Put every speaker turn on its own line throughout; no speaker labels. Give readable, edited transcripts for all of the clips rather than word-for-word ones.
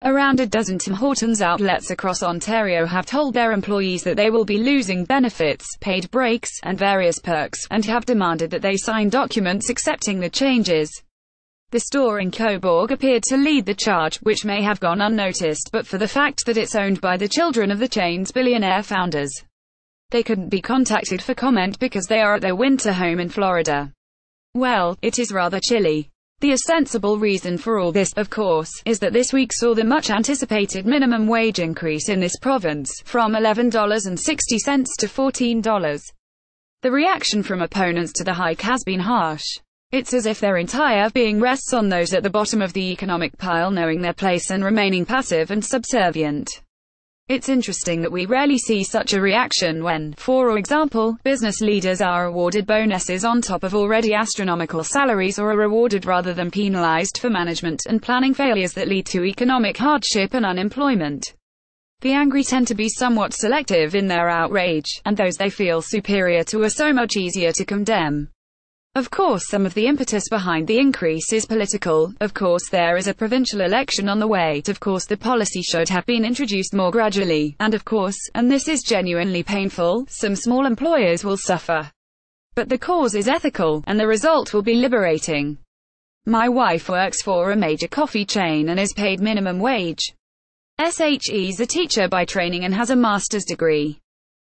Around a dozen Tim Hortons outlets across Ontario have told their employees that they will be losing benefits, paid breaks, and various perks, and have demanded that they sign documents accepting the changes. The store in Cobourg appeared to lead the charge, which may have gone unnoticed but for the fact that it's owned by the children of the chain's billionaire founders. They couldn't be contacted for comment because they are at their winter home in Florida. Well, it is rather chilly. The ostensible reason for all this, of course, is that this week saw the much-anticipated minimum wage increase in this province, from $11.60 to $14. The reaction from opponents to the hike has been harsh. It's as if their entire being rests on those at the bottom of the economic pile knowing their place and remaining passive and subservient. It's interesting that we rarely see such a reaction when, for example, business leaders are awarded bonuses on top of already astronomical salaries or are rewarded rather than penalized for management and planning failures that lead to economic hardship and unemployment. The angry tend to be somewhat selective in their outrage, and those they feel superior to are so much easier to condemn. Of course, some of the impetus behind the increase is political. Of course, there is a provincial election on the way. Of course, the policy should have been introduced more gradually. And of course, and this is genuinely painful, some small employers will suffer. But the cause is ethical, and the result will be liberating. My wife works for a major coffee chain and is paid minimum wage. She's a teacher by training and has a master's degree.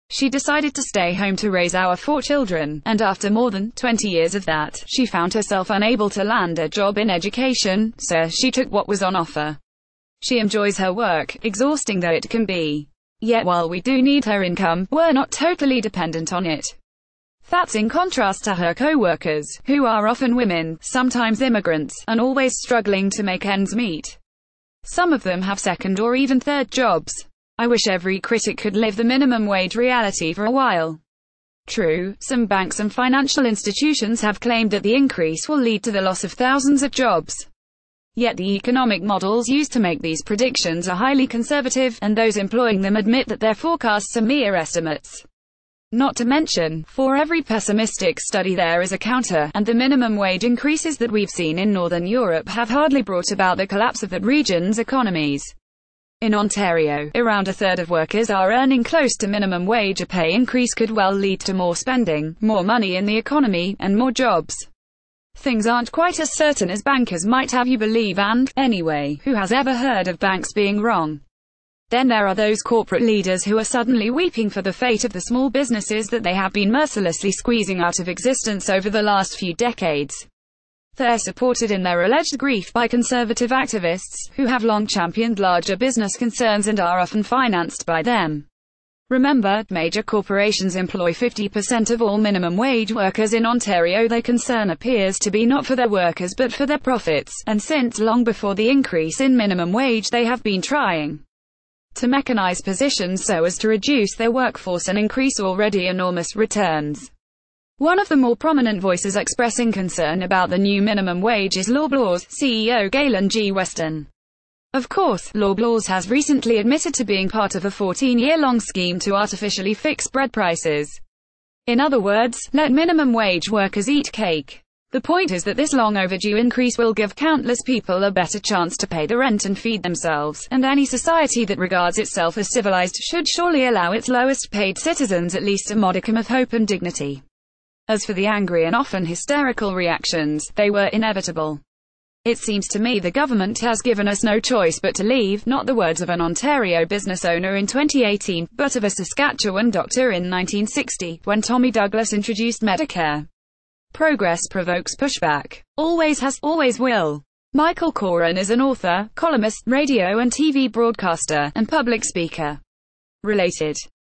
She decided to stay home to raise our 4 children, and after more than 20 years of that, she found herself unable to land a job in education, so she took what was on offer. She enjoys her work, exhausting though it can be. Yet while we do need her income, we're not totally dependent on it. That's in contrast to her co-workers, who are often women, sometimes immigrants, and always struggling to make ends meet. Some of them have second or even third jobs. I wish every critic could live the minimum wage reality for a while. True, some banks and financial institutions have claimed that the increase will lead to the loss of thousands of jobs. Yet the economic models used to make these predictions are highly conservative, and those employing them admit that their forecasts are mere estimates. Not to mention, for every pessimistic study there is a counter, and the minimum wage increases that we've seen in Northern Europe have hardly brought about the collapse of that region's economies. In Ontario, around a third of workers are earning close to minimum wage. A pay increase could well lead to more spending, more money in the economy, and more jobs. Things aren't quite as certain as bankers might have you believe, and, anyway, who has ever heard of banks being wrong? Then there are those corporate leaders who are suddenly weeping for the fate of the small businesses that they have been mercilessly squeezing out of existence over the last few decades. They're supported in their alleged grief by conservative activists, who have long championed larger business concerns and are often financed by them. Remember, major corporations employ 50% of all minimum wage workers in Ontario. Their concern appears to be not for their workers but for their profits, and since long before the increase in minimum wage they have been trying to mechanize positions so as to reduce their workforce and increase already enormous returns. One of the more prominent voices expressing concern about the new minimum wage is Loblaws CEO Galen G. Weston. Of course, Loblaws has recently admitted to being part of a 14-year-long scheme to artificially fix bread prices. In other words, let minimum wage workers eat cake. The point is that this long overdue increase will give countless people a better chance to pay the rent and feed themselves, and any society that regards itself as civilized should surely allow its lowest paid citizens at least a modicum of hope and dignity. As for the angry and often hysterical reactions, they were inevitable. It seems to me the government has given us no choice but to leave, not the words of an Ontario business owner in 2018, but of a Saskatchewan doctor in 1960, when Tommy Douglas introduced Medicare. Progress provokes pushback. Always has, always will. Michael Coren is an author, columnist, radio and TV broadcaster, and public speaker. Related.